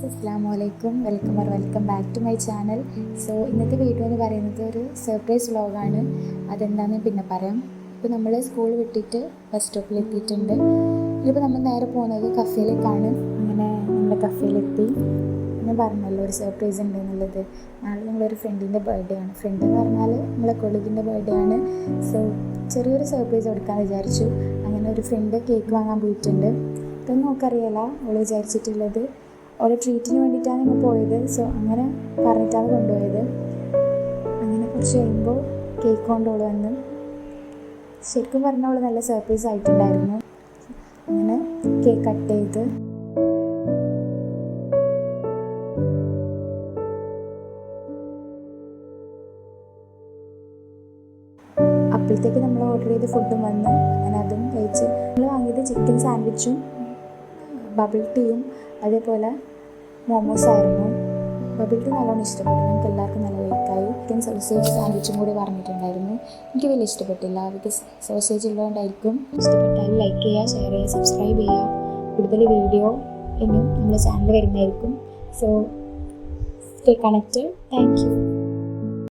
അസ്സലാമു welcome back to my channel. So ഇന്നത്തെ video എന്ന് പറയുന്നത് ഒരു സർപ്രൈസ് വ്ളോഗാണ്. അതെന്താണെന്ന് പിന്നെ പറയാം. ഇപ്പോൾ നമ്മൾ സ്കൂൾ വിട്ടിട്ട് ബസ് സ്റ്റോപ്പിൽ എത്തിയിട്ടുണ്ട്. ഇപ്പോൾ നമ്മൾ നേരെ പോകുന്നത് കഫേയിലേക്കാണ്. അങ്ങനെ നമ്മുടെ കഫേയിലെത്തി. ഞാൻ പറഞ്ഞല്ലോ ഒരു സർപ്രൈസ് ഉണ്ട് എന്നുള്ളത്. നാളെ നമ്മളൊരു ഫ്രണ്ടിൻ്റെ ബർത്ത്ഡേ ആണ്. ഫ്രണ്ട് എന്ന് പറഞ്ഞാൽ നമ്മളെ കൊളീഗിൻ്റെ ബർത്ത്ഡേ ആണ്. സോ ചെറിയൊരു സർപ്രൈസ് കൊടുക്കാമെന്ന് വിചാരിച്ചു. അങ്ങനെ ഒരു ഫ്രണ്ട് കേക്ക് വാങ്ങാൻ പോയിട്ടുണ്ട്. ഇതൊന്നും നമുക്കറിയില്ല അവൾ വിചാരിച്ചിട്ടുള്ളത്. ഓരോ ട്രീറ്റിന് വേണ്ടിയിട്ടാണ് ഞങ്ങൾ പോയത്. സോ അങ്ങനെ പറഞ്ഞിട്ടാണ് കൊണ്ടുപോയത്. അങ്ങനെ കുറച്ച് കഴിയുമ്പോൾ കേക്ക് കൊണ്ടോള് വന്ന് ശരിക്കും പറഞ്ഞാൽ അവൾ നല്ല സർപ്രൈസ് ആയിട്ടുണ്ടായിരുന്നു. അങ്ങനെ കേക്ക് കട്ട് ചെയ്ത് അപ്പോഴത്തേക്ക് നമ്മൾ ഓർഡർ ചെയ്ത് ഫുഡും വന്ന് അങ്ങനെ അതും കഴിച്ച് നമ്മൾ വാങ്ങിയത് ചിക്കൻ സാൻഡ്വിച്ചും ബബിൾ ടീയും അതേപോലെ മോമോസായിരുന്നു. ബബിൾ ടീ നല്ലോണം ഇഷ്ടപ്പെട്ടു. ഞങ്ങൾക്ക് എല്ലാവർക്കും നല്ല ലൈക്കായി. ചിക്കൻ സോസേജ് സാൻഡ്വിച്ചും കൂടി പറഞ്ഞിട്ടുണ്ടായിരുന്നു. എനിക്ക് വലിയ ഇഷ്ടപ്പെട്ടില്ല. ബിക്കോസ് സോസേജ് ഉള്ളതുകൊണ്ടായിരിക്കും. ഇഷ്ടപ്പെട്ടാൽ ലൈക്ക് ചെയ്യുക, ഷെയർ ചെയ്യുക, സബ്സ്ക്രൈബ് ചെയ്യുക. കൂടുതൽ വീഡിയോ ഇനിയും നമ്മുടെ ചാനൽ വരുന്നതായിരിക്കും. So stay connected. Thank you.